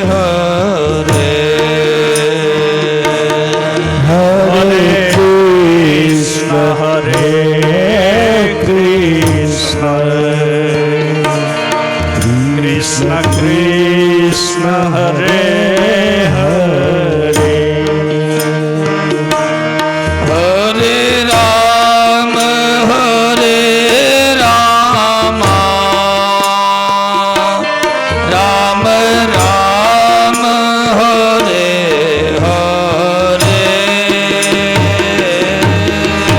હરે હરે કૃષ્ણ હરે કૃષ્ણ કૃષ્ણ કૃષ્ણ હરે હરે હરે રામ હરે રામ રામ રામ હરે હરે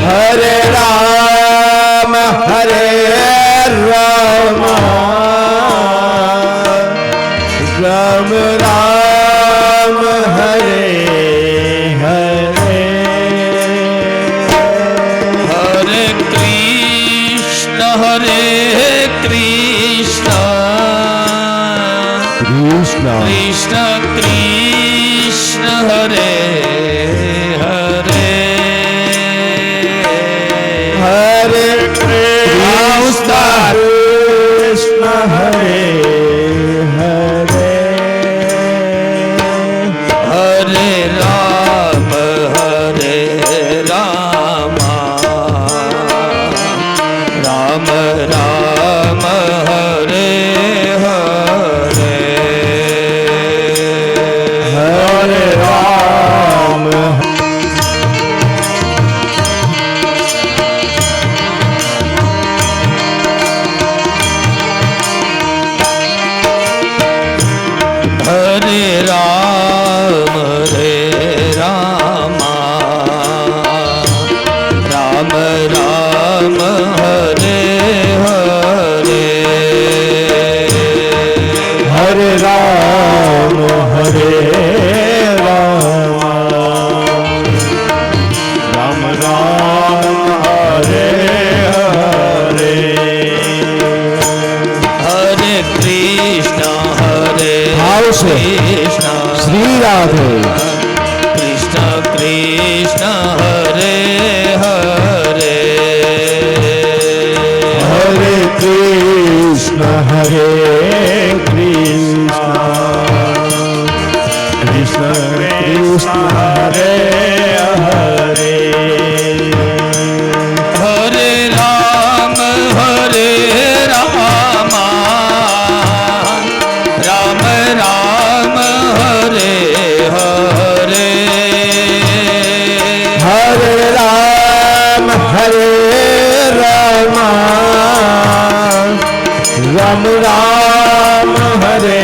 હરે રામ હરે રામ રામ રામ હરે હરે હરે કૃષ્ણ કૃષ્ણ કૃષ્ણ કૃષ્ણ હરે હરે હરે કૃષ્ણ હરે હરે હરે રામ રામ રામ હરે હરે હરે રામ હરે રામ રામ રામ હરે હરે હરે રામ હરે રામ રામ રામ હરે હરે હરે કૃષ્ણ આવશે કૃષ્ણ શ્રી રાધે કૃષ્ણ કૃષ્ણ હરે હરે હરે કૃષ્ણ હરે કૃષ્ણ કૃષ્ણ કૃષ્ણ હરે હરે હરે રામ રામ રામ હરે હરે હરે રામ હરે રામ રામ રામ હરે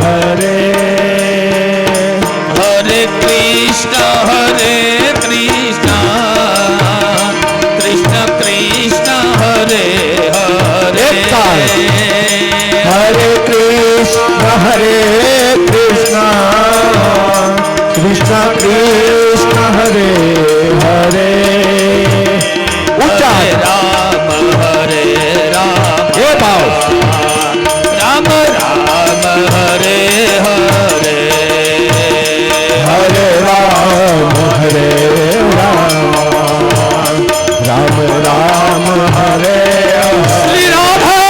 હરે હરે કૃષ્ણ કૃષ્ણ કૃષ્ણ હરે હરે હરે કૃષ્ણ કૃષ્ણ કૃષ્ણ હરે હરે હરે રામ એ ભાવ રામ રામ હરે હરે હરે રામ રામ રામ હરે શ્રી રાધા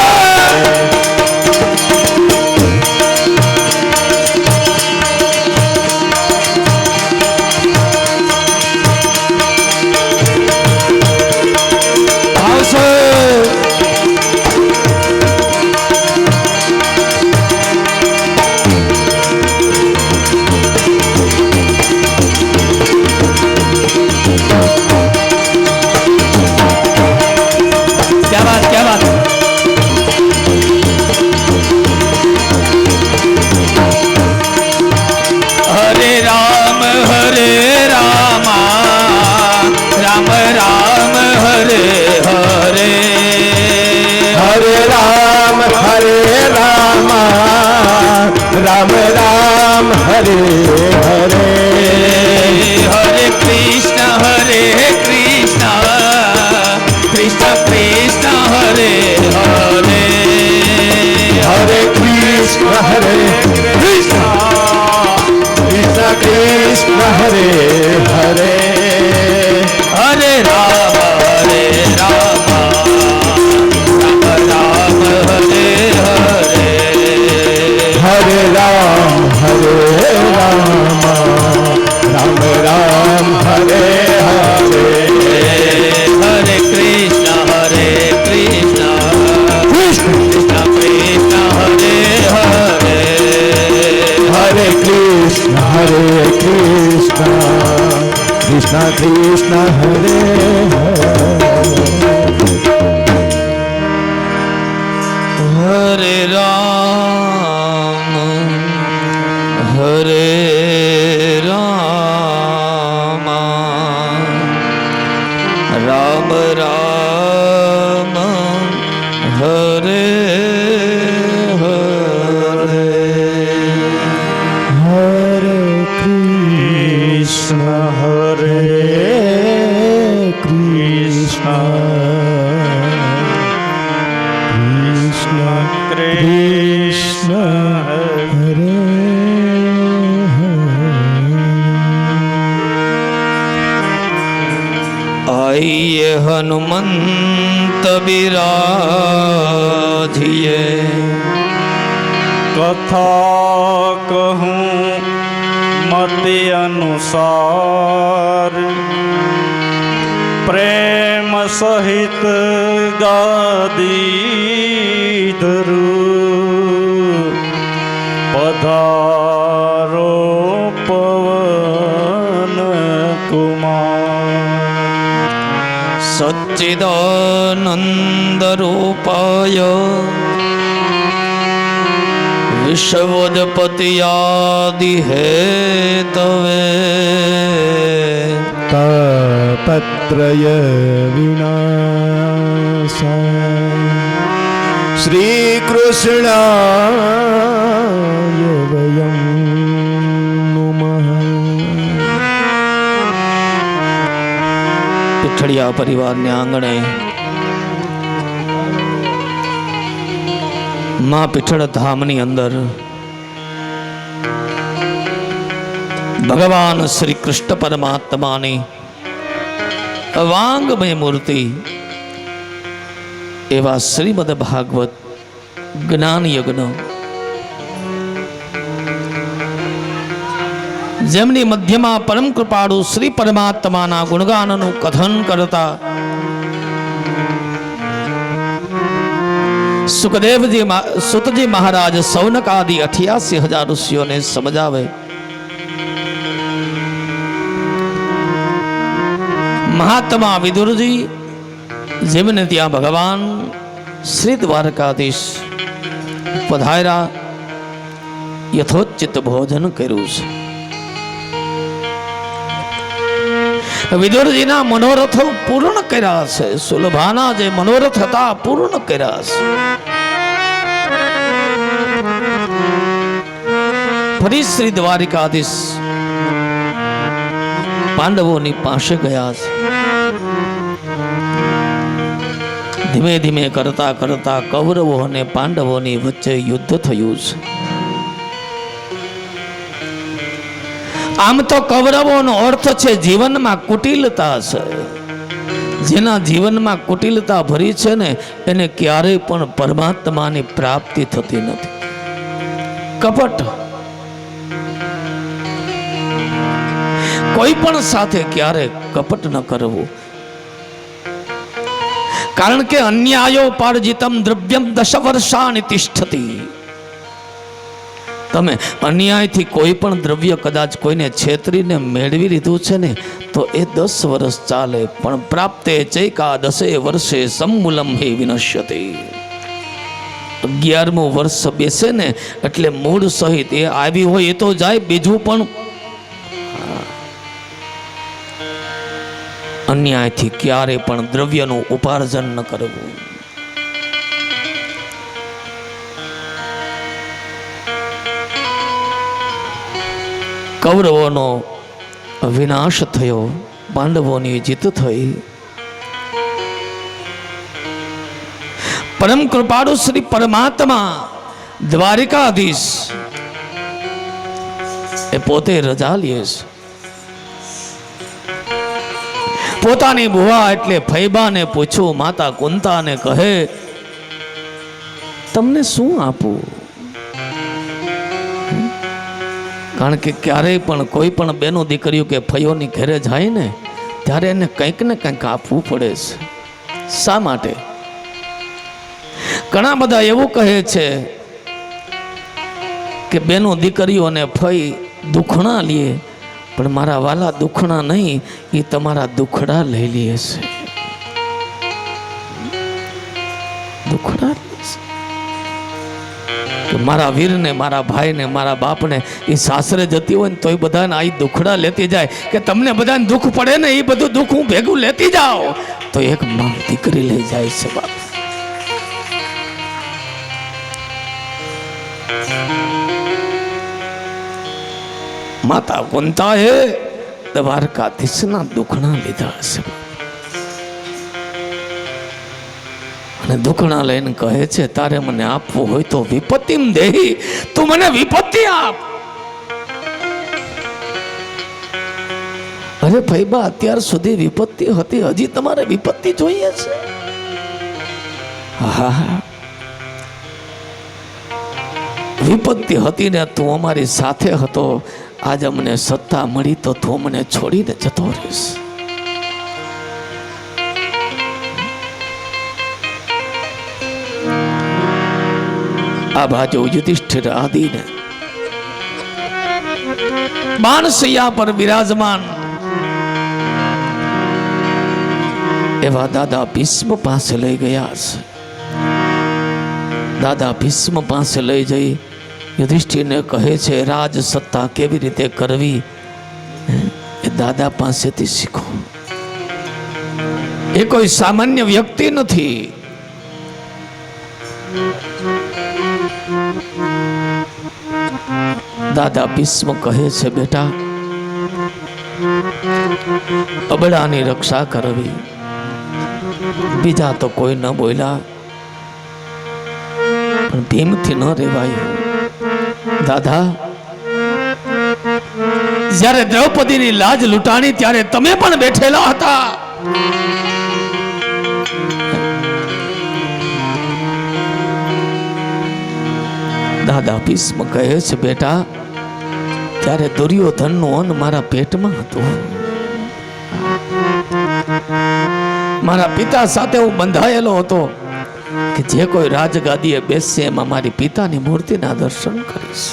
રામ રામ હરે હરે હરે કૃષ્ણ કૃષ્ણ કૃષ્ણ હરે હરે હરે કૃષ્ણ હરે કૃષ્ણ કૃષ્ણ કૃષ્ણ હરે હરે હરે રામ રામ રામ હરે હરે હરે રામ હરે રામ રામ રામ હરે હરે હરે કૃષ્ણ કૃષ્ણ કૃષ્ણ કૃષ્ણ હરે હરે હરે કૃષ્ણ કૃષ્ણ કૃષ્ણ હરે હરે રામ હરે રામ રામ રામ હરે હરે હરે કૃષ્ણ કૃષ્ણ હરે आइए हनुमंत बिराजिए कथा कहूँ मति अनुसार प्रेम सहित गादी धरू पधारो पवन कुमार सच्चिदानंद रूपाय विश्वोत्पत्ति आदि हेतवे तापत्रय विनाशाय श्री कृष्णाय वयं नुमः पिठड़िया परिवार ने आंगणे मां पिठड़ धामनी अंदर भगवान श्री कृष्ण परमात्मा ने वांगमय मूर्ति एवं श्रीमद भागवत ज्ञान यज्ञ जेमनी मध्यमा परम कृपाळु श्री परमात्मा गुणगाननु कथन करता सुखदेव जी सुतजी महाराज सौनक आदि 88,000 ऋषियों ने समझावे महात्मा विदुर जी जेमने त्या भगवान श्री द्वारकाधीश पधारा यथोचित भोजन कर्યું છે વિદુરજી ના મનોરથો પૂર્ણ કર્યા છે સુલભાના જે મનોરથ હતા પૂર્ણ કર્યા છે ફરી શ્રી દ્વારિકાધીશ પાંડવોની પાસે ગયા છે ધીમે ધીમે કરતા કરતા કૌરવો અને પાંડવોની વચ્ચે યુદ્ધ થયું છે આમ તો કૌરવોનો અર્થ છે જીવનમાં કુટિલતા છે જેના જીવનમાં કુટિલતા ભરી છે ને એને ક્યારેય પણ પરમાત્માની પ્રાપ્તિ થતી નથી કપટ કોઈ પણ સાથે ક્યારે કપટ ન કરવું કારણ કે અન્યાયો પાર્જિતમ દ્રવ્યમ 10 વર્ષાની તિષ્ઠતિ તમે અન્યાયથી કોઈ પણ દ્રવ્ય કદાચ કોઈને છેતરીને મેળવી લીધું છે ને તો એ 10 વર્ષ ચાલે પણ પ્રાપ્તે ચૈકા 10 વર્ષે સમૂલમ હે વિનશ્યતે 11મું વર્ષ બેસે ને એટલે મૂળ સહિત એ આવી હોય એ તો જાય બીજું પણ અન્યાયથી ક્યારે પણ દ્રવ્યનું ઉપાર્જન ન કરવું કૌરવોનો વિનાશ થયો પાંડવોની જીત થઈ પરમ કૃપાળુ શ્રી પરમાત્મા દ્વારિકાધીશ એ પોતે રજા લે છે પોતાની બુવા એટલે ફૈબાને પૂછ્યું માતા કુંતાને કહે તમને શું આપું કારણ કે ક્યારેય પણ કોઈ પણ બેનો દીકરીઓ કે ફઈઓની ઘરે જાય ને ત્યારે એને કંઈક ને કંઈક આપવું પડે છે. શા માટે? ઘણા બધા એવું કહે છે કે બેનો દીકરીઓને ફઈ દુખણા લે, પણ મારા વાલા દુખણા નહીં, એ તમારા દુખડા લઈ લે છે. દુખડા કે મારા વીરને, મારા ભાઈને, મારા બાપને એ સાસરે જતી હોય ને તોય બધાને આ દુખડા લેતી જાય કે તમને બધાને દુઃખ પડે ને એ બધું દુઃખ હું ભેગું લેતી જાઓ, તો એક માં દીકરી લઈ જાય છે. બાપ માતા કુંતાએ દ્વારકાધીશના દુખણા લીધા હશે અને દુખણા લઈને કહે છે તારે મને આપવું હોય તો વિપત્તિમ દેહી, તું મને વિપત્તિ આપ. અરે ભાઈબા, અત્યાર સુધી વિપત્તિ હતી, હજી તમારે વિપત્તિ જોઈએ છે? હા, વિપત્તિ હતી ને તું અમારી સાથે હતો, આજ અમને સત્તા મળી તો તું મને છોડીને જતો રહીશ. આ બાજુ યુધિષ્ઠિર આદિને બાણશૈયા પર બિરાજમાન એવા દાદા ભીષ્મ પાસે લઈ ગયા છે. દાદા ભીષ્મ પાસે લઈ જઈ યુધિષ્ઠિરને કહે છે રાજ સત્તા કેવી રીતે કરવી એ દાદા પાસેથી શીખો. એ કોઈ સામાન્ય વ્યક્તિ નથી. દાદા ભીષ્મ કહે છે બેટા, અબળાની રક્ષા કરવી. બીજા તો કોઈ ન બોલ્યા, પણ ભીમથી ન રહેવાયું. દાદા, જ્યારે દ્રૌપદીની લાજ લૂંટાણી ત્યારે તમે પણ બેઠેલા હતા. દાદા ભીષ્મ કહે છે બેટા, ત્યારે દુર્યોધનનું અન્ન મારા પેટમાં હતું. મારા પિતા સાથે હું બંધાયેલો હતો કે જે કોઈ રાજગાદીએ બેસશે એમાં મારી પિતાની મૂર્તિના દર્શન કરીશ.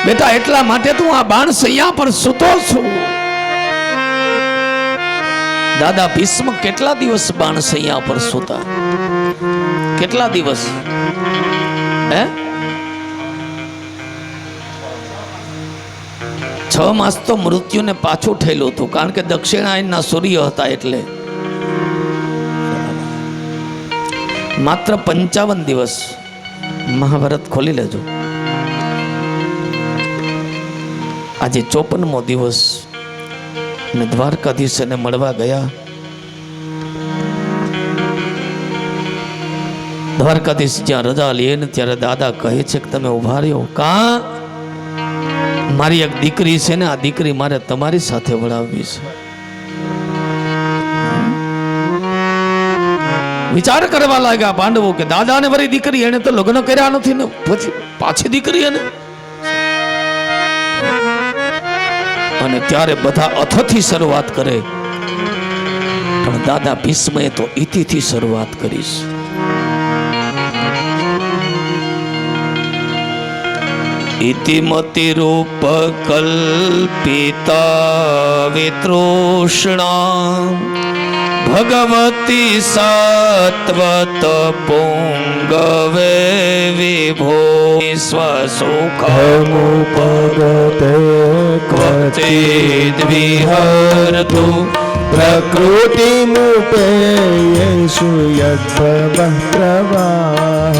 બેટા, એટલા માટે તું આ બાણશૈયા પર સૂતો છું. દાદા ભીષ્મ કેટલા દિવસ બાણશૈયા પર સૂતા? કેટલા દિવસ? 6 માસ તો મૃત્યુને પાછું ઠેલું હતું, કારણ કે દક્ષિણાયનના સૂર્ય હતા. એટલે માત્ર 55 દિવસ. મહાભારત ખોલી લેજો. આજે 54મો દિવસ અને દ્વારકાધીશને મળવા ગયા. દ્વારકાધીશ જ્યાં રજા લે ને ત્યારે દાદા કહે છે કે તમે ઉભા રહ્યો. કા મારી એક દીકરી છે ને, આ દીકરી મારે તમારી સાથે વળાવવી છે. વિચાર કરવા લાગ્યા પાંડવો કે દાદાને વળી દીકરી, એને તો લગ્ન કર્યા નથી ને પછી પાછી દીકરી એને. અને ત્યારે બધા અથથી શરૂઆત કરે, પણ દાદા ભીષ્મએ તો ઇતિથી શરૂઆત કરીશ. ઇતિમતિ રૂપ કલ્પિતા વિતૃષ્ણા ભગવતી સત્વત પુંગવે વિભો સ્વસુખમુપગતે ક્વચિદ્વિહરતુ પ્રકૃતિમુપેયેષુ યદ્ભવઃ પ્રવાહ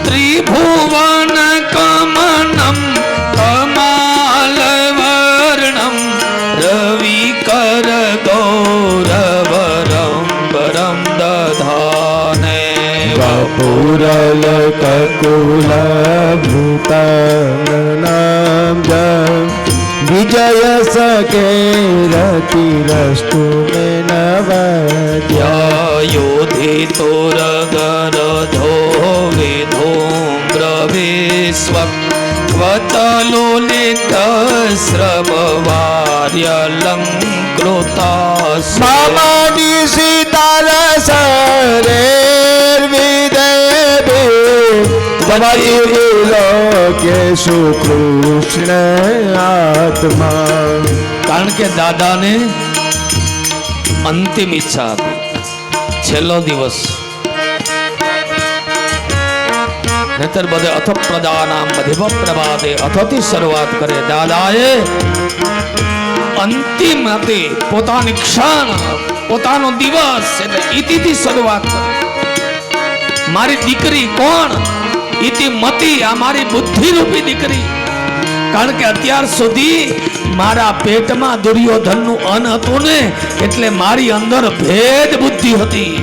ત્રિભુવન કમનમ કમાલવર્ણમ રવિકર ગૌરવરંબરમ દધાને વપુરલકકુલભૂતાનાં વિજય સકેરતિરસ્તુ મે નવદ્યાયોધિતોરગરધો વિધૂમ્ર વિશ્વ વતલોલિત શ્રમવાર્યલંકૃતા મામાની સીતાર સરે વિદેવે કે સુકૃષ્ણ આત્મા. કારણ કે દાદાને અંતિમ ઈચ્છા હતી, છેલ્લો દિવસ. નહીતર બધે અથ પ્રજાનામ મધ્યમ પ્રભાતે અથથી શરૂઆત કરે. દાદાએ અંતિમ હતી, પોતાની ક્ષણ, પોતાનો દિવસ એટલે ઈતિથી શરૂઆત કરે. મારી દીકરી કોણ? ઇતિમતી, આ મારી બુદ્ધિ રૂપી દીકરી. કારણ કે અત્યાર સુધી મારા પેટમાં દુર્યોધનનું અન્ન હતું ને, એટલે મારી અંદર ભેદ બુદ્ધિ હતી.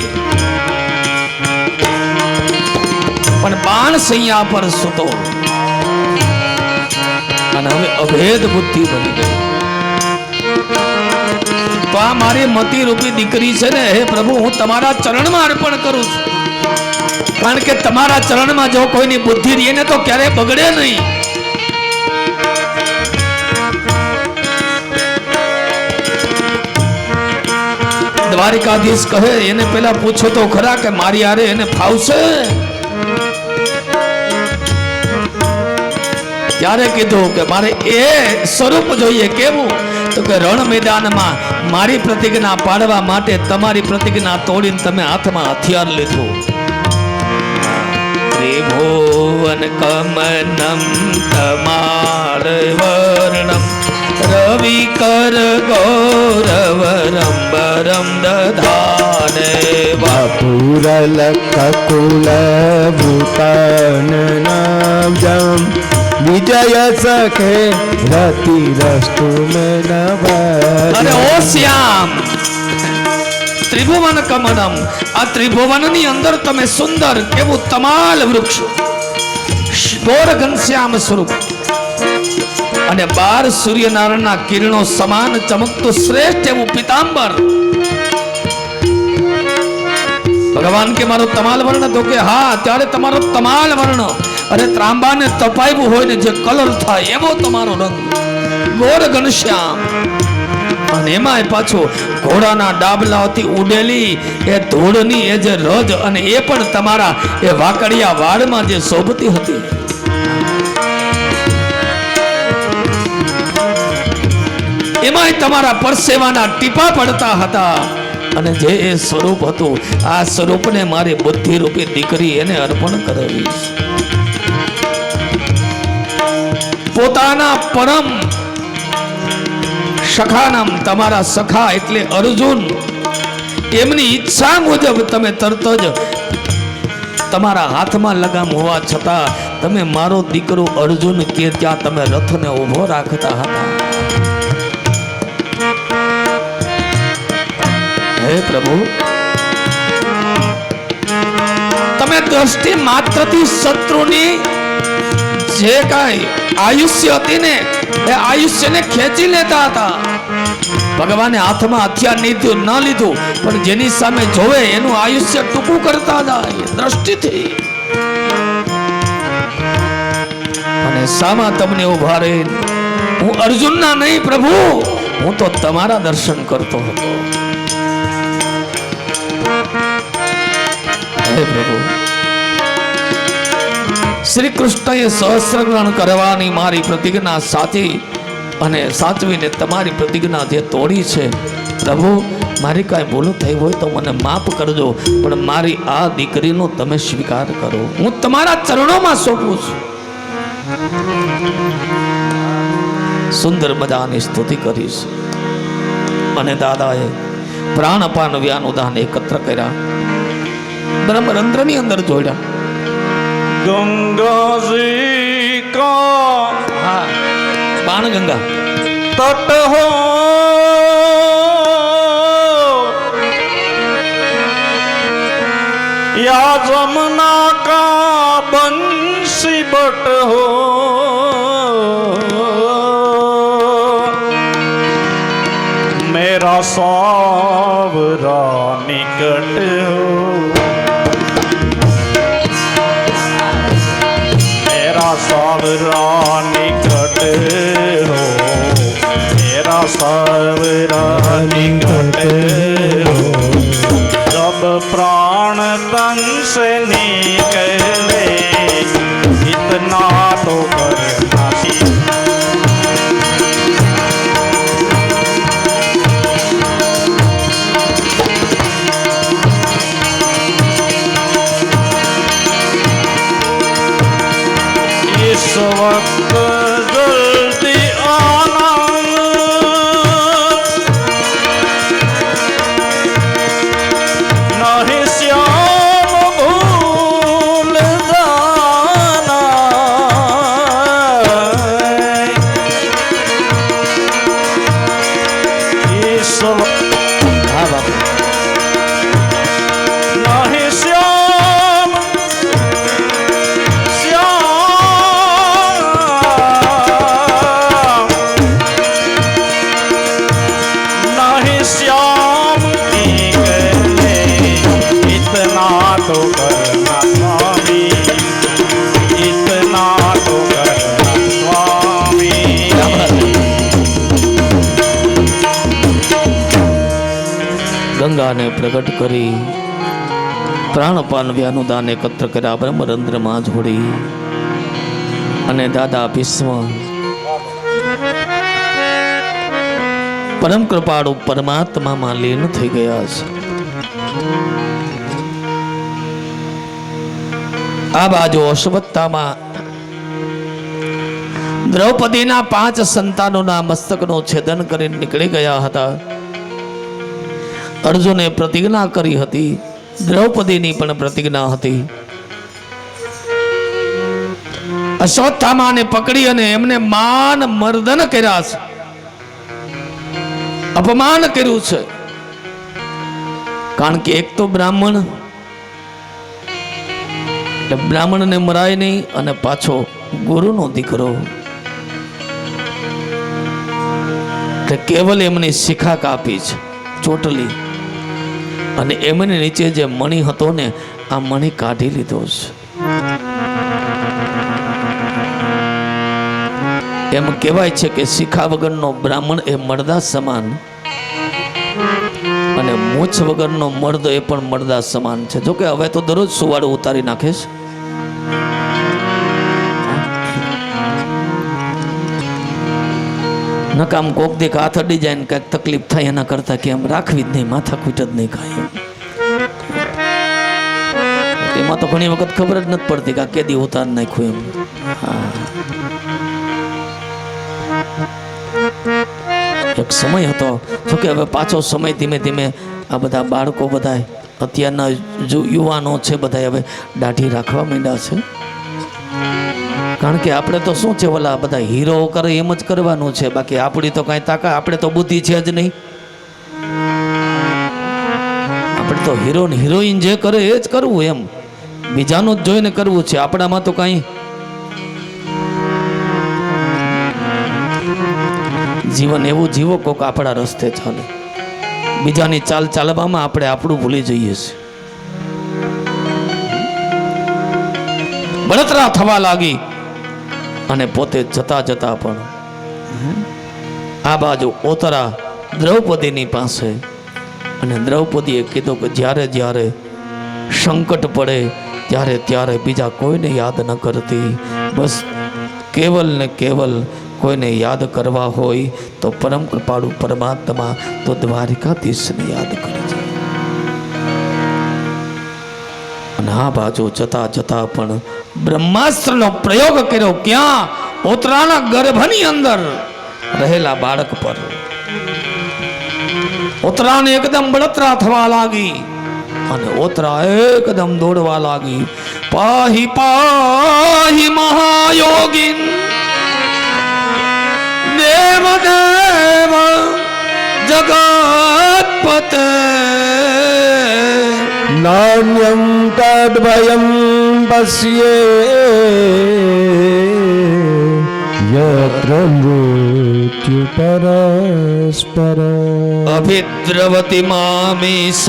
પણ બાણ સૈયા પર સૂતો અને હવે અભેદ બુદ્ધિ બની ગઈ. તો આ મારી મતી રૂપી દીકરી છે ને, હે પ્રભુ, હું તમારા ચરણમાં અર્પણ કરું છું. કારણ કે તમારા ચરણમાં જો કોઈની બુદ્ધિ રહે ને તો ક્યારે બગડે નહીં. દ્વારિકાધીશ કહે, એને પેલા પૂછો તો ખરા કે મારી હારે એને ફાવશે? ત્યારે કીધું કે મારે એ સ્વરૂપ જોઈએ. કેવું? તો કે રણ મેદાનમાં મારી પ્રતિજ્ઞા પાડવા માટે તમારી પ્રતિજ્ઞા તોડીને તમે હાથમાં હથિયાર લીધું. ત્રિભુવન કમનમ તમાર વર્ણમ રવિ કર ગૌરવરંબરમ દધાને પૂરલ કકુલ ભૂતાન નામ વિજય સખે રતિ રસ્તુ અરે ઓ શ્યામ, ત્રિભુવન કમનમ, આ ત્રિભુવનની અંદર તમે સુંદર કેવું તમાલ વૃક્ષ, ગોર ઘનશ્યામ સ્વરૂપ અને 12 સૂર્યનારાયણના કિરણો સમાન ચમકતું શ્રેષ્ઠ એવું પીતાંબર. ભગવાન કે મારો તમાલ વર્ણ? તો કે હા. ત્યારે તમારો તમાલ વર્ણ, અરે ત્રાંબાને તપાવ્યું હોય ને જે કલર થાય એવો તમારો રંગ, ગોર ઘનશ્યામ. અને એમાંય પાછો ઘોડાના ડાબલાઓથી ઉડેલી એ ધૂળની એ જે રજ, અને એ પણ તમારા એ વાકડિયા વાળમાં જે શોભતી હતી. એમાંય તમારા પરસેવાના ટીપા પડતા હતા. અને જે એ સ્વરૂપ હતું, આ સ્વરૂપને મારી બુદ્ધિ રૂપી દીકરી એને અર્પણ કરવી. પોતાના પરમ સખાનામ, તમારા સખા એટલે અર્જુન, એમની ઈચ્છા મુજબ તમે તરત જ તમારા હાથમાં લગામ હોવા છતાં તમે મારો દીકરો અર્જુન કે ત્યાં તમે રથને ઊભો રાખતા હતા. હે પ્રભુ, તમે દ્રષ્ટિ માત્રથી શત્રુની જે કાંઈ આયુષ્ય હતી ને, એ આયુષ્યને ખેંચી લેતા હતા. ભગવાને હાથમાં હથિયાર ન લીધું, પણ જેની સામે જોવે એનું આયુષ્ય ટૂંકું કરતા જાય દ્રષ્ટિથી. અને સામા તમને ઉભા રહી, હું અર્જુનના નહીં પ્રભુ, હું તો તમારા દર્શન કરતો હતો. હે પ્રભુ, શ્રી કૃષ્ણએ સહસ્રગ્રહણ કરવાની મારી પ્રતિજ્ઞા સાચી અને સાચવીને તમારી પ્રતિજ્ઞા જે તોડી છે, પ્રભુ મારી કાંઈ ભૂલ થઈ હોય તો મને માફ કરજો, પણ મારી આ દીકરીનો તમે સ્વીકાર કરો. હું તમારા ચરણોમાં સોંપું છું. સુંદર મજાની સ્તુતિ કરીશ. અને દાદાએ પ્રાણપાન વ્યાનુદાન એકત્ર કર્યા, બ્રહ્મરંધ્રની અંદર જોડ્યા. गंगा जी का हाँ, बाण गंगा तट हो या जमुना का बंसी बट हो, मेरा सावरा निकट हो, सावरा सावरा निकट हो, मेरा सावरा निकट हो। जब प्राण तन से निकले इतना तो करना चाहिए। इस वक्त जल्दी आना, नहीं श्याम भूल जाना। इस वक्त नहीं श्याम नहीं श्याम की गले, इतना तो करना स्वामी, इतना तो करना स्वामी। ગંગાને પ્રગટ કરી પ્રાણપાન વ્યાનુદાન એકત્ર કર્યા બ્રહ્મરંધ્રમાં જોડી અને દાદા ભીષ્મ પરમ કૃપાળુ પરમાત્મામાં લીન થઈ ગયા છે. આ બાજુ અશ્વત્થામાં દ્રૌપદીના 5 સંતાનોના મસ્તકનું છેદન કરીને નીકળી ગયા હતા. અર્જુને પ્રતિજ્ઞા કરી હતી, દ્રૌપદીની પણ પ્રતિજ્ઞા હતી. અશ્વત્થામાને પકડી અને એમને માન મર્દન કર્યા છે, અપમાન કર્યું છે. કારણ કે એક તો બ્રાહ્મણ, બ્રાહ્મણને મરાય નહીં, અને પાછો ગુરુનો દીકરો. કેવલ એમની શિખા કાપી છે, ચોટલી, અને એમની નીચે જે મણી હતો ને, આ મણી કાઢી લીધો છે. એમ કહેવાય છે કે શિખા વગરનો બ્રાહ્મણ એ મર્દા સમાન, અને મૂછ વગરનો મર્દ એ પણ મર્દા સમાન છે. જોકે હવે તો દરરોજ સુવાળું ઉતારી નાખે છે. નકામ કોક દેખ હાથ અડી જાય ને કઈક તકલીફ થાય એના કરતા કે એમ રાખવી જ નહીં, માથાકૂટ જ નહીં ખાય. એમાં તો ઘણી વખત ખબર જ નથી પડતી કે આ કેદી ઉતાર નાખ્યું એમ. એક સમય હતો, જોકે હવે પાછો સમય ધીમે ધીમે આ બધા બાળકો, બધા અત્યારના યુવાનો છે, બધા હવે દાઢી રાખવા માંડ્યા છે. કારણ કે આપણે તો શું છે, ઓલા બધા હીરો કરે એમ જ કરવાનું છે. બાકી આપણી તો કાંઈ તાકાત, આપણે તો બુદ્ધિ છે જ નહીં. આપણે તો હીરો ને હિરોઈન જે કરે એ જ કરવું, એમ બીજાનું જ જોઈને કરવું છે. આપણામાં તો કાંઈ જીવન એવું જીવો કોક આપણા રસ્તે ચાલે. બીજાની ચાલ ચાલવામાં આપણે આપણું ભૂલી જઈએ છીએ. બળતરા થવા લાગી, અને પોતે જતા જતા પણ આ બાજુ ઓતરા દ્રૌપદીની પાસે, અને દ્રૌપદીએ કીધું કે જ્યારે જ્યારે સંકટ પડે ત્યારે ત્યારે બીજા કોઈને યાદ ન કરતી, બસ કેવલ ને કેવલ કોઈને યાદ કરવા હોય તો પરમ કૃપાળુ પરમાત્મા તો દ્વારિકાધીશને યાદ કરજે. અને આ બાજુ જતા જતા પણ બ્રહ્માસ્ત્રનો પ્રયોગ કર્યો. ક્યાં? ઓતરાના ગર્ભની અંદર રહેલા બાળક પર. ઓતરાને એકદમ બળતરા થવા લાગી, અને ઓતરા એકદમ દોડવા લાગી. પાહી પાહી મહાયોગીન દેવ દેવ જગતપતે નાન્યમ તદ્વયમ પશ્યે યત્ર મૃત્યુ પરસ્પર અભિદ્રવતી મામીશ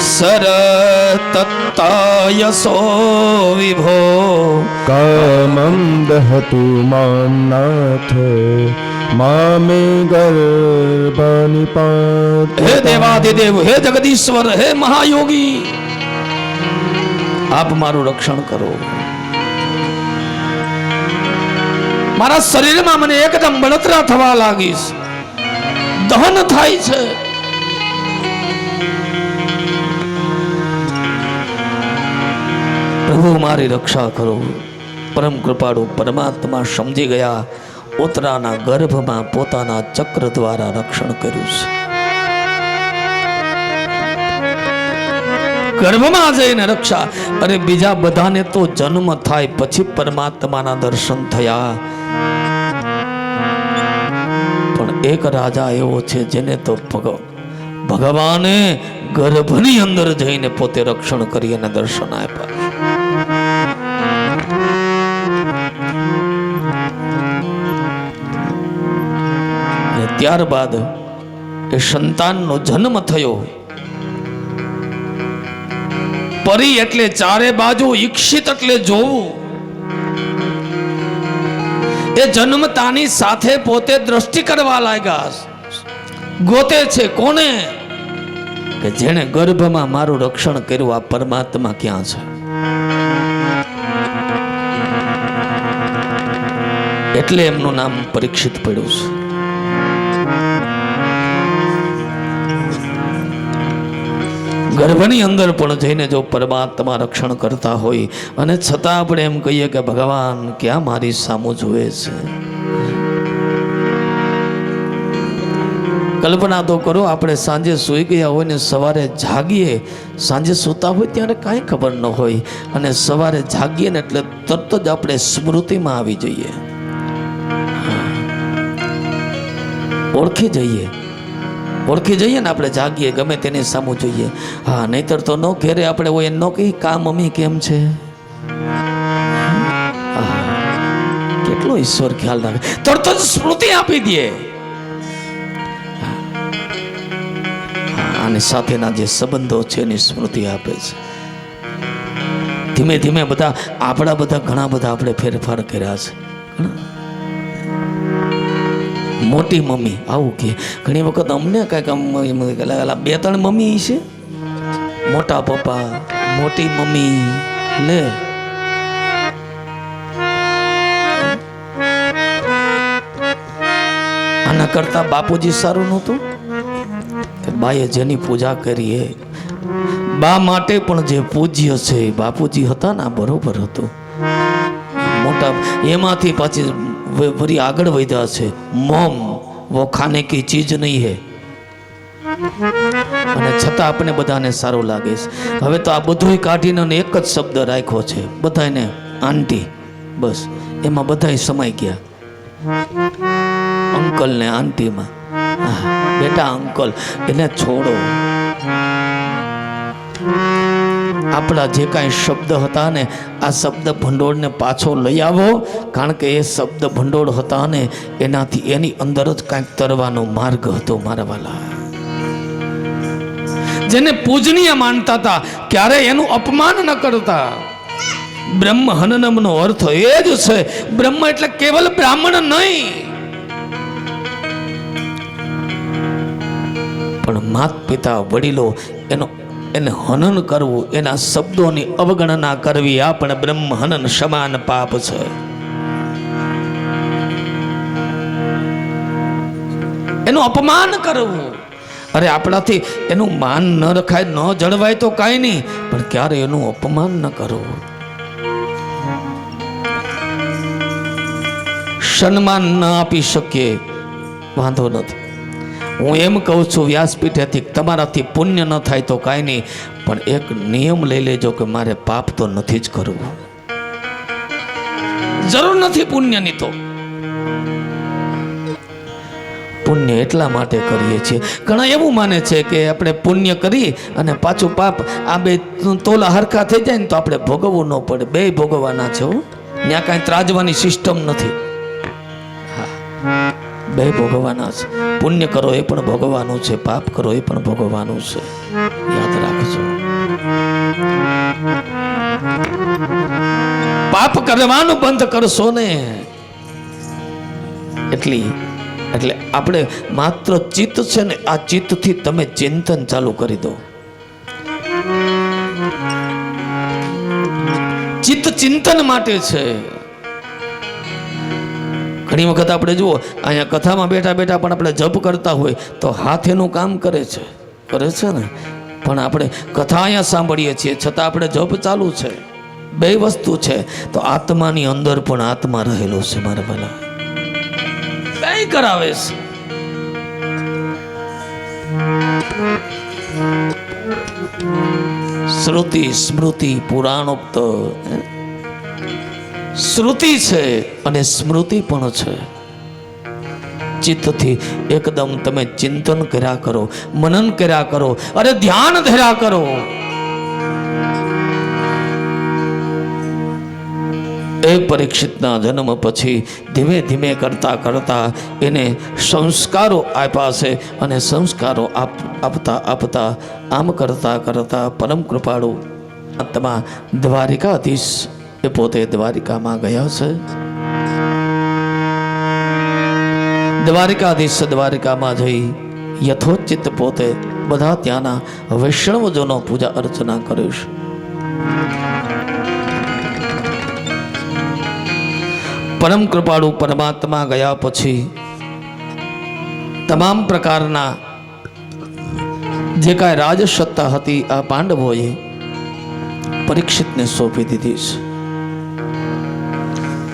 સરતત્તાયસો વિભો કામં દહતુ મામ નાથ મામે ગર્ભનિપાત. હે દેવાધિદેવ, હે જગદીશ્વર, હે મહાયોગી, આપ મારું રક્ષણ કરો. મારા શરીરમાં મને એકદમ બળતરા થવા લાગીશ, દહન થાય છે. પ્રભુ મારી રક્ષા કરો. પરમ કૃપાળુ પરમાત્મા સમજી ગયા, ઉતરાના ગર્ભમાં પોતાના ચક્ર દ્વારા રક્ષણ કર્યું છે. ગર્ભમાં જઈને રક્ષા. અરે બીજા બધાને તો જન્મ થાય પછી પરમાત્માના દર્શન થયા, પણ એક રાજા એવો છે જેને તો ભગવાને ગર્ભની અંદર જઈને પોતે રક્ષણ કરી અને દર્શન આપ્યા. ત્યારબાદ એ સંતાનનો જન્મ થયો. પરી એટલે ચારે બાજુ, ઈક્ષિત એટલે જોવું. એ જન્મતાની સાથે પોતે દ્રષ્ટિ કરવા લાગ્યા, ગોતે છે કોને? કે જેણે ગર્ભમાં મારું રક્ષણ કર્યું, આ પરમાત્મા ક્યાં છે? એટલે એમનું નામ પરીક્ષિત પડ્યું છે. ગર્ભની અંદર પણ જઈને જો પરમાત્મા રક્ષણ કરતા હોય અને છતાં આપણે એમ કહીએ કે ભગવાન ક્યાં મારી સામું જુએ છે. કલ્પના તો કરો, આપણે સાંજે સૂઈ ગયા હોય ને સવારે જાગીએ, સાંજે સૂતા હોય ત્યારે કાંઈ ખબર ન હોય અને સવારે જાગીએ ને એટલે તરત જ આપણે સ્મૃતિમાં આવી જઈએ, ઓળખી જઈએ ને આપણે જાગીએ, ગમે તેની સામું જોઈએ. હા, નહીતર તો ન ઘેરે આપણે હોય ન કહી કા મમ્મી કેમ છે. કેટલો ઈશ્વર ખ્યાલ રાખે, તરત જ સ્મૃતિ આપી દે. અને સાથેના જે સંબંધો છે એની સ્મૃતિ આપે છે. ધીમે ધીમે બધા આપણા ઘણા બધા આપણે ફેરફાર કર્યા છે. મોટી મમ્મી આવું કે ઘણી વખત અમને કઈક બે ત્રણ મમ્મી છે, મોટા પપ્પા, મોટી મમ્મી, લે આના કરતા બાપુજી સારું નહોતું? બાએ જેની પૂજા કરી એ બા માટે પણ જે પૂજ્ય છે બાપુજી હતા ને, બરોબર હતું. મોટા એમાંથી પાછી વળી આગળ વધ્યા છે, મોમ વો ખાને કી ચીજ નહીં હે. અને છતાં આપણે બધાને સારું લાગે છે. હવે તો આ બધું કાઢીને એક જ શબ્દ રાખ્યો છે, બધાને આંટી, બસ એમાં બધા સમાઈ ગયા. અંકલ ને આંટીમાં, બેટા અંકલ એને છોડો. આપણા જે કાંઈ શબ્દ હતા ને, આ શબ્દ ભંડોળને પાછો લઈ આવો, કારણ કે એ શબ્દ ભંડોળ હતા ને એનાથી એની અંદર જ કાંઈક તરવાનો માર્ગ હતો. મારા વાલા, જેને પૂજનીય માનતા હતા ક્યારે એનું અપમાન ન કરતા. બ્રહ્મ હનનમનો અર્થ એ જ છે. બ્રહ્મ એટલે કેવલ બ્રાહ્મણ નહીં, પણ માત પિતા વડીલો એને હનન કરવું, એના શબ્દોની અવગણના કરવી, આ પણ બ્રહ્મ હનન સમાન પાપ છે. એનું અપમાન કરવું, અરે આપણાથી એનું માન ન રખાય, ન જળવાય તો કાંઈ નહીં, પણ ક્યારે એનું અપમાન ન કરવું. સન્માન ન આપી શકીએ વાંધો નથી. હું એમ કહું છું વ્યાસપીઠેથી, તમારાથી પુણ્ય ન થાય તો કાંઈ નહીં, પણ એક નિયમ લઈ લેજો કે મારે પાપ તો નથી જ કરવું. જરૂર નથી પુણ્યની. તો પુણ્ય એટલા માટે કરીએ છીએ, ઘણા એવું માને છે કે આપણે પુણ્ય કરી અને પાછું પાપ, આ બે તોલા હરખા થઈ જાય ને તો આપણે ભોગવવું ન પડે. બે ભોગવવાના છે. ત્યાં કાંઈ ત્રાજવાની સિસ્ટમ નથી. બે ભોગવવાના છે. પુણ્ય કરો એ પણ ભોગવવાનું છે, પાપ કરો એ પણ ભોગવવાનું છે. યાદ રાખજો. પાપ કરવાનું બંધ કરશો ને એટલે આપણે માત્ર ચિત્ત છે ને, આ ચિત્તથી તમે ચિંતન ચાલુ કરી દો. ચિત્ત ચિંતન માટે છે. ઘણી વખત આપણે જુઓ અહીંયા કથામાં બેઠા બેઠા પણ આપણે જપ કરતા હોય તો હાથ એનું કામ કરે છે ને, પણ આપણે કથા અહીંયા સાંભળીએ છીએ છતાં આપણે જપ ચાલુ છે. બે વસ્તુ છે. તો આત્માની અંદર પણ આત્મા રહેલો છે મારા ભલા, બે કરાવે છે. શ્રુતિ સ્મૃતિ પુરાણોક્ત શ્રુતિ છે અને સ્મૃતિ પણ છે. ચિત્તથી એકદમ તમે ચિંતન કર્યા કરો, મનન કર્યા કરો, અરે ધ્યાન ધર્યા કરો. એ પરીક્ષિતના જન્મ પછી ધીમે ધીમે કરતા કરતા એને સંસ્કારો આપ્યા છે અને સંસ્કારો આપતા આપતા આમ કરતા કરતા પરમ કૃપાળુ આત્મા દ્વારિકાધીશ એ પોતે દ્વારિકામાં ગયા છે. દ્વારિકાધીશ દ્વારિકામાં જઈ યથોચિત પોતે બધા ત્યાંના વૈષ્ણવજનો પૂજા અર્ચના કરે છે. પરમ કૃપાળુ પરમાત્મા ગયા પછી તમામ પ્રકારના જે કાંઈ રાજસત્તા હતી આ પાંડવોએ પરીક્ષિતને સોંપી દીધી છે.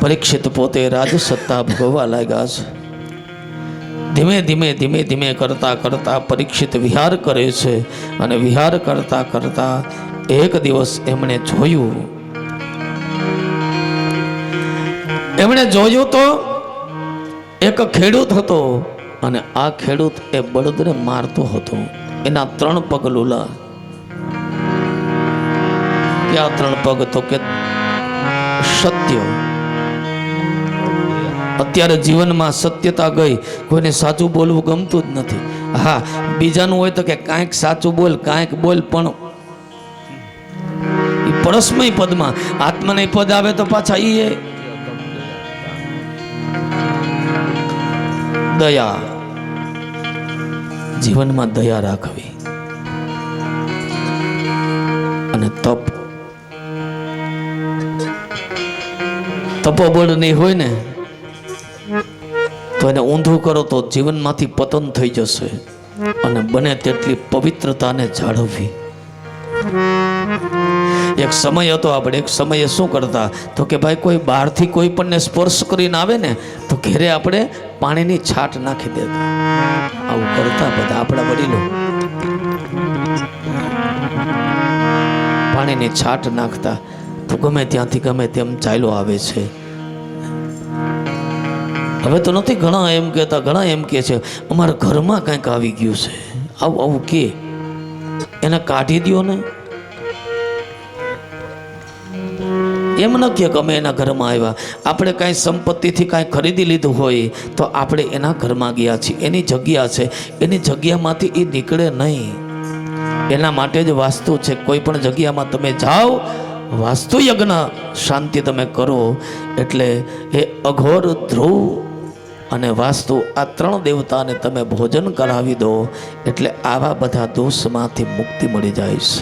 પરીક્ષિત પોતે રાજસત્તા ભોગવવા લાગ્યા છે. ધીમે ધીમે ધીમે ધીમે કરતા કરતા પરીક્ષિત વિહાર કરે છે અને વિહાર કરતા કરતા એક દિવસ એમણે જોયું તો એક ખેડૂત હતો અને આ ખેડૂત એ બળદને મારતો હતો. એના 3 પગ લૂલા. ક્યાં 3 પગ? તો કે સત્ય. અત્યારે જીવનમાં સત્યતા ગઈ, કોઈને સાચું બોલવું ગમતું જ નથી. હા, બીજાનું હોય તો કે કાંઈક સાચું બોલ, કાંઈક બોલ, પણ પરસ્મય પદમાં આત્માને પદ આવે તો પાછા એ દયા. જીવનમાં દયા રાખવી અને તપોબળ નહીં હોય ને તો એને ઊંધું કરો તો જીવનમાંથી પતન થઈ જશે. અને બને તેટલી પવિત્રતાને જાળવવી. એક સમય હતો, આપણે એક સમયે શું કરતા તો કે ભાઈ કોઈ બહારથી કોઈ પણને સ્પર્શ કરીને આવે ને તો ઘેરે આપણે પાણીની છાટ નાખી દેતા. આવું કરતા બધા આપણા વડીલો. પાણીની છાટ નાખતા તો ગમે ત્યાંથી ગમે તેમ ચાલ્યો આવે છે. હવે તો નથી. ઘણા એમ કહેતા, ઘણા એમ કહે છે અમારા ઘરમાં કંઈક આવી ગયું છે. આવું આવું કે એને કાઢી દો ને. એમ ન કે અમે એના ઘરમાં આવ્યા. આપણે કાંઈ સંપત્તિથી કાંઈ ખરીદી લીધું હોય તો આપણે એના ઘરમાં ગયા છીએ. એની જગ્યા છે, એની જગ્યામાંથી એ નીકળે નહીં. એના માટે જ વાસ્તુ છે. કોઈ પણ જગ્યામાં તમે જાઓ, વાસ્તુ યજ્ઞ શાંતિ તમે કરો એટલે એ અઘોર, ધ્રુવ અને વાસ્તુ આ 3 દેવતાને તમે ભોજન કરાવી દો એટલે આવા બધા દોષમાંથી મુક્તિ મળી જાય છે.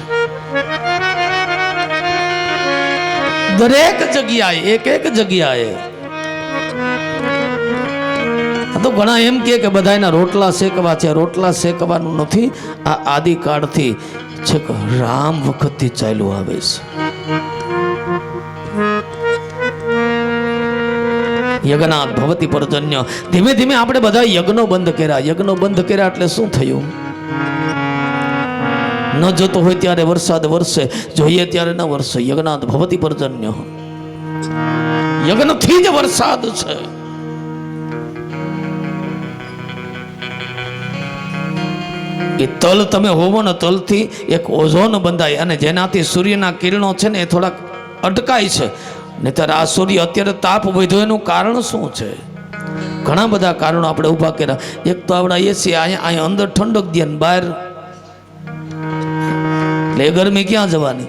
દરેક જગ્યાએ, એક જગ્યાએ. તો ઘણા એમ કે બધાના રોટલા શેકવા છે. રોટલા શેકવાનું નથી. આ આદિકાળથી છે કે રામ વખતથી ચાલ્યું આવે છે. યજ્ઞાત ભવતી પર્જન્ય. ધીમે ધીમે આપણે બધા યજ્ઞો બંધ કર્યા. યજ્ઞો બંધ કર્યા એટલે શું થયું? ન જોતો હોય ત્યારે વરસાદ વરસે, જોઈએ ત્યારે ન વરસે. યજ્ઞાત ભવતી પર્જન્ય. યજ્ઞથી જ વરસાદ છે. એ તલ તમે હોવો ને, તલથી એક ઓઝોન બંધાય અને જેનાથી સૂર્યના કિરણો છે ને એ થોડાક અટકાય છે. નહીંતર આ સૂર્ય અત્યારે તાપ વધ્યો એનું કારણ શું છે? ઘણા બધા કારણો આપણે ઊભા કર્યા. એક તો આપણા એસી અહીંયા અંદર ઠંડક દે ને બહાર એટલે ગરમી ક્યાં જવાની?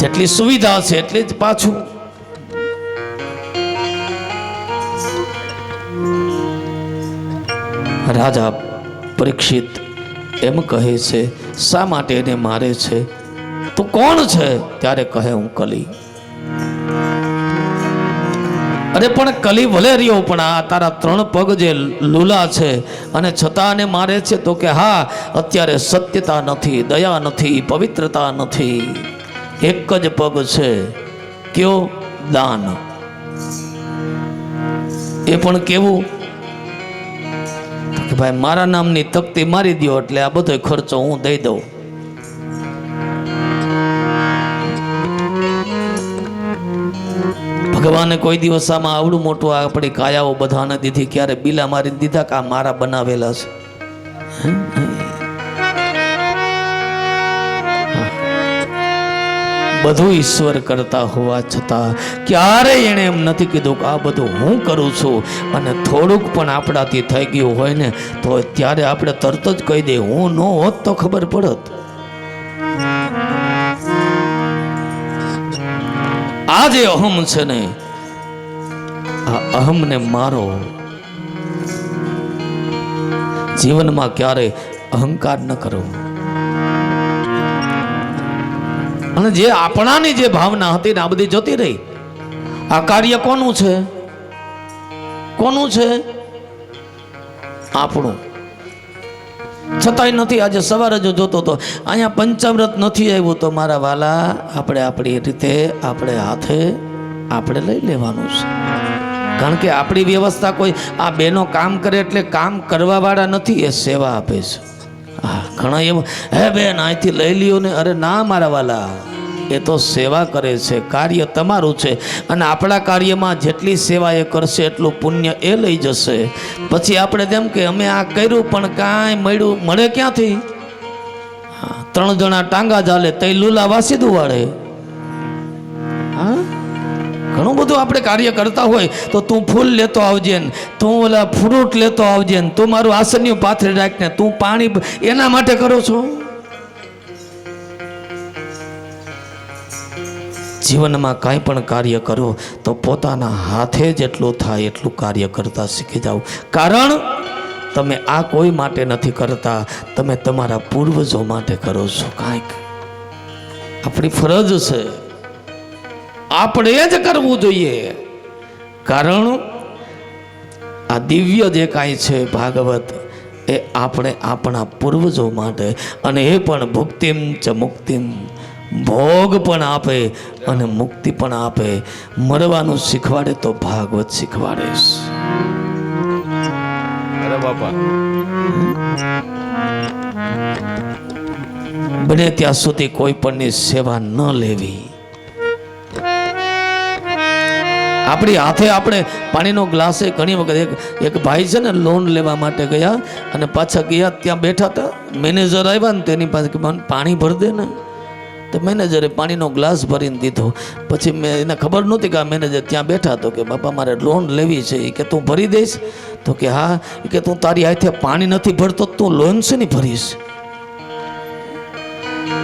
જેટલી સુવિધા છે એટલી જ પાછું. રાજા પરીક્ષિત એમ કહે છે, શા માટે એને મારે છે? તું કોણ છે? ત્યારે કહે, હું કલી. અરે પણ કલી ભલે રહ્યો, પણ આ તારા 3 પગ જે લૂલા છે અને છતાં એને મારે છે? તો કે હા, અત્યારે સત્યતા નથી, દયા નથી, પવિત્રતા નથી. એક જ પગ છે. કયો? દાન. એ પણ કેવું કે ભાઈ મારા નામની તકતી મારી દો એટલે આ બધો ખર્ચો હું દઈ દઉં. ભગવાને કોઈ દિવસ આમાં આવડું મોટું આપણી કાયાઓ બધાને દીધી? ક્યારે બીલા મારી દીધા કે આ મારા બનાવેલા છે? બધું ઈશ્વર કરતા હોવા છતાં ક્યારેય એણે એમ નથી કીધું કે આ બધું હું કરું છું. અને થોડુંક પણ આપણાથી થઈ ગયું હોય ને તો ત્યારે આપણે તરત જ કહી દઈએ, હું ન હોત તો ખબર પડત. આ જે અહમ છે ને, આ અહમને મારો. જીવનમાં ક્યારે અહંકાર ન કરો. અને જે આપણાની જે ભાવના હતી ને આ બધી જતી રહી. આ કાર્ય કોનું છે? કોનું છે? આપણું. છતાંય નથી. આજે સવારે જો જોતો તો અહીંયા પંચામૃત નથી આવ્યું તો મારા વાલા, આપણે આપણી રીતે આપણે હાથે આપણે લઈ લેવાનું છે. કારણ કે આપણી વ્યવસ્થા કોઈ આ બેનો કામ કરે એટલે કામ કરવા વાળા નથી, એ સેવા આપે છે. હા, ઘણા એવું, હે બેન અહીંથી લઈ લ્યો ને. અરે ના મારા વાલા, એ તો સેવા કરે છે. કાર્ય તમારું છે અને આપણા કાર્યમાં જેટલી સેવા એ કરશે એટલું પુણ્ય એ લઈ જશે. પછી આપણે તેમ કે અમે આ કર્યું પણ કાંઈ મળ્યું, મળે ક્યાંથી? 3 જણા ટાંગા ઝાલે તઈ લૂલા વાસીદું વાળે. હા, ઘણું બધું આપણે કાર્ય કરતા હોય તો તું ફૂલ લેતો આવજે ને, તું ઓલા ફ્રૂટ લેતો આવજે ને, તું મારું આસન્યું પાથરી રાખને, તું પાણી એના માટે કરો છો. જીવનમાં કાંઈ પણ કાર્ય કરો તો પોતાના હાથે જેટલું થાય એટલું કાર્ય કરતા શીખી જાઓ. કારણ તમે આ કોઈ માટે નથી કરતા, તમે તમારા પૂર્વજો માટે કરો છો. કાંઈક આપણી ફરજ છે, આપણે જ કરવું જોઈએ. કારણ આ દિવ્ય જે કાંઈ છે ભાગવત, એ આપણે આપણા પૂર્વજો માટે, અને એ પણ ભુક્તિમ ચ મુક્તિમ, ભોગ પણ આપે અને મુક્તિ પણ આપે. મરવાનું શીખવાડે તો ભાગવત શીખવાડે. અરે બાપા, બને ત્યાં સુધી કોઈ પણની સેવા ન લેવી. આપણી હાથે આપણે પાણીનો ગ્લાસ, ઘણી વખત એક ભાઈ છે ને લોન લેવા માટે ગયા અને પાછા ગયા, ત્યાં બેઠા હતા, મેનેજર આવ્યા ને તેની પાસે કે મને પાણી ભરી દે ને. તો મેનેજરે પાણીનો ગ્લાસ ભરીને દીધો. પછી મેં એને ખબર નહોતી કે આ મેનેજર ત્યાં બેઠા. તો કે બાપા મારે લોન લેવી છે. એ કે તું ભરી દઈશ? તો કે હા. એ કે તું તારી હાથે પાણી નથી ભરતો તું લોન છે ને ભરીશ?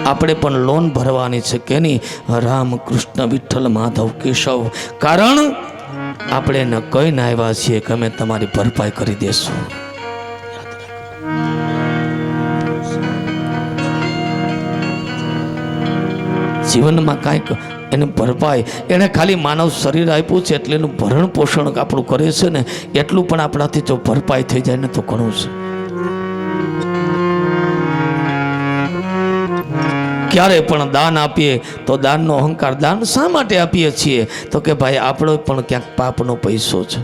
આપણે પણ લોન ભરવાની છે કે નહીં? રામ કૃષ્ણ વિઠ્ઠલ માધવ કેશવ. કારણ આપણે એને કહીને આવ્યા છીએ કે અમે તમારી ભરપાઈ કરી દેશું. જીવનમાં કાંઈક એની ભરપાઈ, એને ખાલી માનવ શરીર આપ્યું છે એટલે એનું ભરણ પોષણ આપણું કરે છે ને, એટલું પણ આપણાથી જો ભરપાઈ થઈ જાય ને તો ઘણું છે. ક્યારે પણ દાન આપીએ તો દાનનો અહંકાર, દાન શા માટે આપીએ છીએ? તો કે ભાઈ આપણો પણ ક્યાંક પાપનો પૈસો છે.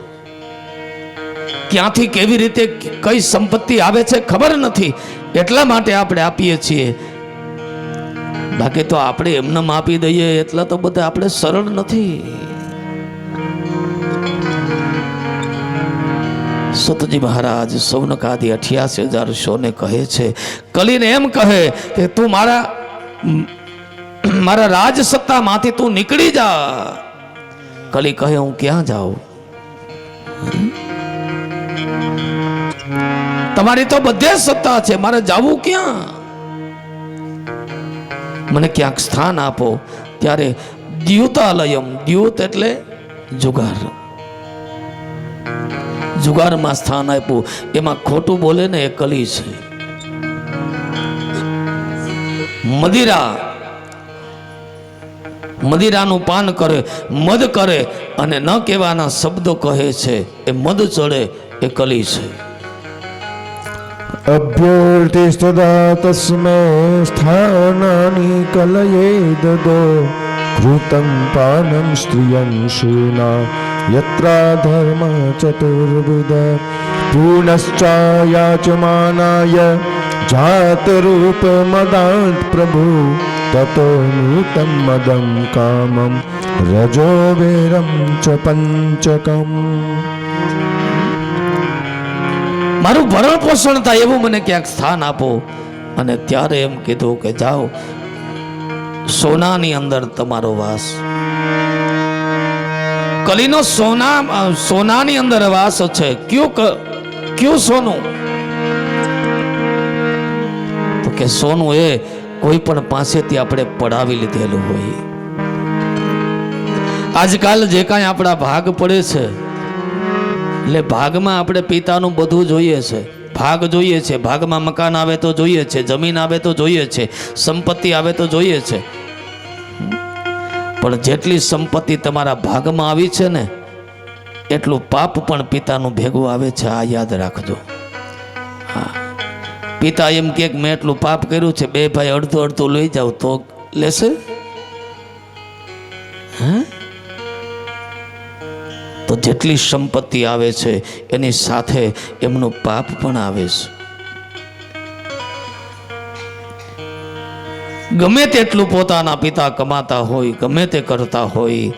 ક્યાંથી કેવી રીતે કઈ સંપત્તિ આવે છે ખબર નથી, એટલા માટે આપણે આપીએ છીએ. બાકી તો આપણે એમને આપી દઈએ એટલા તો બધા આપણે સરળ નથી. સતજી મહારાજ સૌનકાદી 88,000 શોને કહે છે, કલીને એમ કહે કે તું મારા રાજ સત્તામાંથી તું નીકળી જા. કલી કહે હું ક્યાં જાઉં? તમારી તો બધે સત્તા છે, મારે જવું ક્યાં? મને ક્યાંક સ્થાન આપો. ત્યારે દ્યુતાલયમ, દ્યુત એટલે જુગાર, જુગારમાં સ્થાન આપ્યું. એમાં ખોટું બોલે ને એ કલી છે. મદિરાનું પાન કરે, મદ કરે અને ન કહેવાના શબ્દો કહે છે, એ મદ ચડે એ કલી છે. અભ્યર્તિસ્તદા તસ્મૈ સ્થાનાની કલયે દદો કૃતં પાનમ સ્ત્રિયં શૂના યત્રા ધર્મ ચતુર્વિધ પૂર્ણશ્ચાયાચમાનાય જાતરૂપ મદાંત પ્રભુ તતો નૂતન મદમ કામમ રજો વેરમ ચ પંચકમ. મારું ભરણ પોષણ થાય એવું મને ક્યાંક સ્થાન આપો. અને ત્યારે એમ કીધું કે જાઓ, સોનાની અંદર તમારો વાસ. કલીનો સોનાની અંદર વાસ છે. ક્યું સોનું? તો કે સોનું એ કોઈ પણ પાસેથી આપણે પડાવી લીધેલું હોય. આજકાલ જે કાંઈ આપણા ભાગ પડે છે, એટલે ભાગમાં આપણે પિતાનું બધું જોઈએ છે, ભાગ જોઈએ છે. ભાગમાં મકાન આવે તો જોઈએ છે, જમીન આવે તો જોઈએ છે, સંપત્તિ આવે તો જોઈએ છે. પણ જેટલી સંપત્તિ તમારા ભાગમાં આવી છે ને, એટલું પાપ પણ પિતાનું ભેગું આવે છે. આ યાદ રાખજો. હા, પિતા એમ કે મેં એટલું પાપ કર્યું છે, બે ભાઈ અડધું અડધું લઈ જાવ તો લેશે? હા, તો જેટલી સંપત્તિ આવે છે એની સાથે એમનું પાપ પણ આવે છે. ગમે તેટલું પોતાના પિતા કમાતા હોય, ગમે તે કરતા હોય,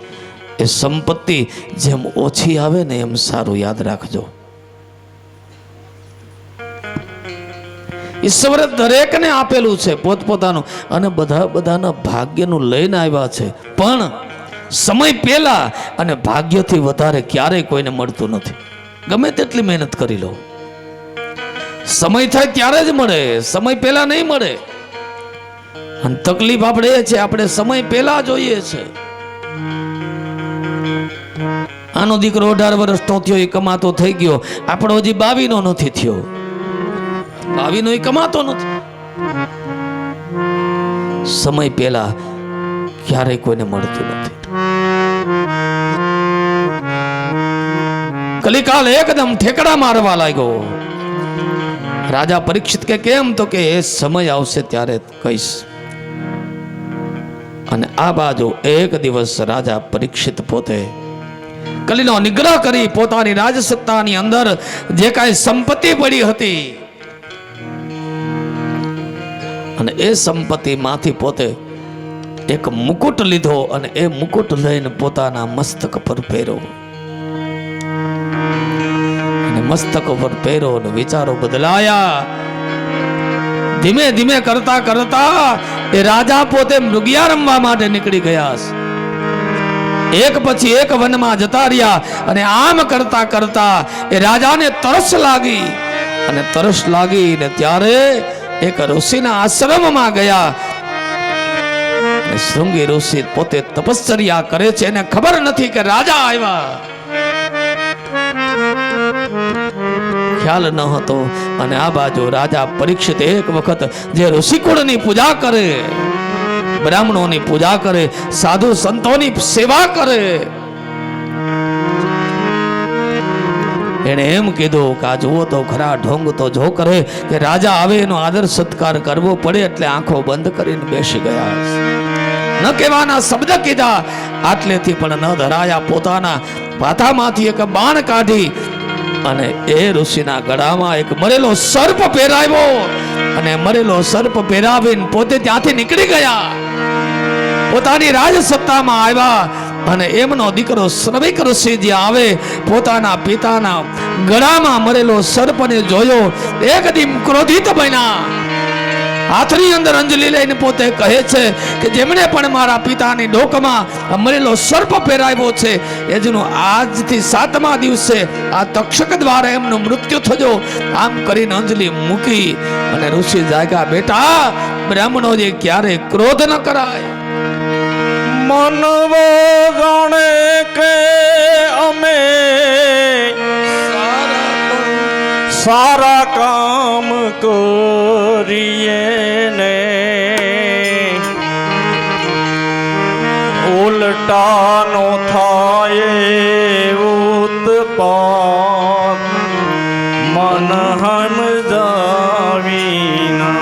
એ સંપત્તિ જેમ ઓછી આવે ને એમ સારું. યાદ રાખજો, ઈશ્વરે દરેકને આપેલું છે પોતપોતાનું, અને બધાના ભાગ્યનું લઈને આવ્યા છે. પણ સમય પહેલા અને ભાગ્યથી વધારે ક્યારેય કોઈને મળતું નથી. ગમે તેટલી મહેનત કરી લો, સમય થાય ત્યારે જ મળે, સમય પહેલા નહીં મળે. અને તકલીફ આપણે એ છે, આપણે સમય પહેલા જોઈએ છે. આનો દીકરો 18 વર્ષનો થયો, એ કમાતો થઈ ગયો. આપણો હજી 22 નો નથી થયો, 22 નો એ કમાતો નથી. સમય પહેલા ક્યારેય કોઈને મળતું નથી. કલિકાલ એકદમ ઠેકડા મારવા લાગ્યો. રાજા પરીક્ષિત કે કેમ? તો કે એ સમય આવશે ત્યારે કહીશ. અને આ બાજુ એક દિવસ રાજા પરીક્ષિત પોતે કલીનો નિગ્રહ કરી પોતાની રાજસત્તાની અંદર જે કાંઈ સંપત્તિ પડી હતી, અને એ સંપત્તિમાંથી પોતે એક મુકુટ લીધો અને એ મુકુટ લઈને પોતાના મસ્તક પર પહેર્યો. અને મસ્તક પર પહેર્યો અને વિચારો બદલાયા. ધીમે ધીમે કરતા કરતા એ રાજા પોતે મૃગિયા રમવા માટે નીકળી ગયા. એક પછી એક વનમાં જતા રહ્યા. અને આમ કરતા કરતા એ રાજાને તરસ લાગી. અને તરસ લાગી ને ત્યારે એક ઋષિના આશ્રમમાં ગયા. શૃંગી ઋષિ પોતે તપશ્ચર્યા કરે છે, એને ખબર નથી કે રાજા આવ્યા, ખ્યાલ ન હતો. અને આ બાજુ રાજા પરીક્ષિત એક વખત જે ઋષિકુળની પૂજા કરે, બ્રાહ્મણોની પૂજા કરે, સાધુ સંતોની સેવા કરે, એને એમ કીધું કે આ જુઓ તો ખરા, ઢોંગ તો જો કરે કે રાજા આવે એનો આદર સત્કાર કરવો પડે. એટલે આંખો બંધ કરીને બેસી ગયા. ન કહેવાના શબ્દ કીધા, આટલેથી પણ ન ધરાયા. પોતાના પાથામાંથી એક બાણ કાઢી અને એ ઋષિના ગળામાં એક મરેલો સર્પ પહેરાવ્યો. અને મરેલો સર્પ પહેરાવીને પોતે ત્યાંથી નીકળી ગયા. પોતાની રાજસત્તામાં આવ્યા. અને એમનો દીકરો શ્રમિક ઋષિ જે આવે, પોતાના પિતાના ગળામાં મરેલો સર્પને જોયો, એકદમ ક્રોધિત બન્યા. હાથની અંદર અંજલિ લઈને પોતે કહે છે કે જેમણે પણ મારા પિતાની ડોકમાં મરેલો સર્પ પહેરાવ્યો છે, એજનું આજથી 7મા દિવસે આ તક્ષક દ્વારા એમનું મૃત્યુ થજો. આમ કરીને અંજલિ મૂકી અને ઋષિ જાગ્યા. બેટા, બ્રાહ્મણો જે ક્યારે ક્રોધ ન કરાય. મનવો જાણે કે અમે સારા કામ કરીએ ને ઉલટાનો થાય ઉત્પાદ મન સમજાવીના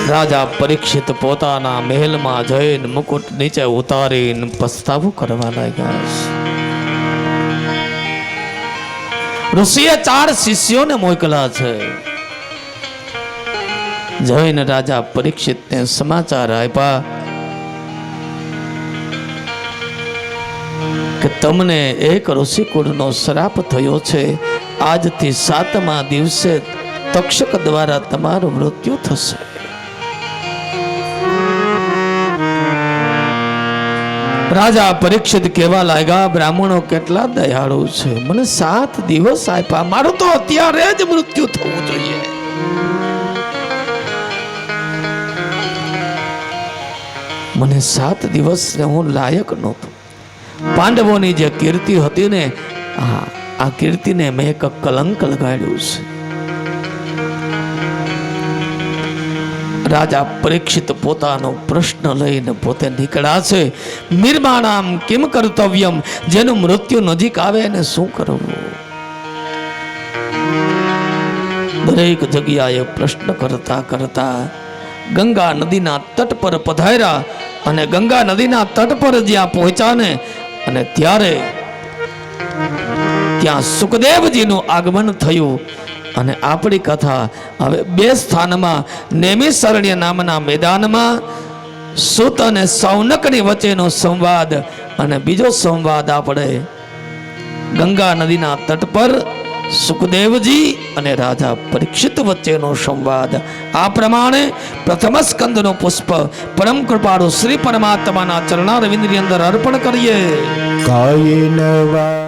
રાજા પરીક્ષિત પોતાના મહેલમાં જઈને મુકુટ નીચે ઉતારીને પસ્તાવો કરવા લાગ્યા. ઋષિએ 4 શિષ્યોને મોકલ્યા છે. જઈને રાજા પરીક્ષિતને સમાચાર આપ્યા કે તમને એક ઋષિકુળનો શ્રાપ થયો છે. આજથી 7મા દિવસે તક્ષક દ્વારા તમારું મૃત્યુ થશે. રાજા પરીક્ષિત કહેવા લાગ્યા, બ્રાહ્મણો કેટલા દયાળુ છે, મને 7 દિવસ આપ્યા, મારું તો અત્યારે જ મૃત્યુ થવું જોઈએ. મને 7 દિવસ હું લાયક નહોતો. પાંડવોની જે કીર્તિ હતી ને, આ કીર્તિને મેં એક કલંક લગાડ્યું છે. રાજા પરીક્ષિત પોતાનો પ્રશ્ન લઈને પોતે નીકળ્યા છે. નિર્માણામ કિમ કર્તવ્યમ, જેનું મૃત્યુ નજીક આવે એને શું કરવું? દરેક જગ્યાએ પ્રશ્ન કરતા કરતા ગંગા નદીના તટ પર પધાર્યા અને ગંગા નદીના તટ પર જ્યાં પહોંચ્યા ને, અને ત્યારે ત્યાં સુખદેવજીનું આગમન થયું. અને આપણી કથા હવે 2 સ્થાનમાં, નેમિષારણ્ય નામના મેદાનમાં સૂત અને સૌનકની વચ્ચેનો સંવાદ, અને બીજો સંવાદ આપણે ગંગા નદીના તટ પર સુખદેવજી અને રાજા પરીક્ષિત વચ્ચેનો સંવાદ. આ પ્રમાણે પ્રથમ સ્કંદનો પુષ્પ પરમ કૃપાળુ શ્રી પરમાત્માના ચરણારવિંદની અંદર અર્પણ કરીએ. કાયેન વા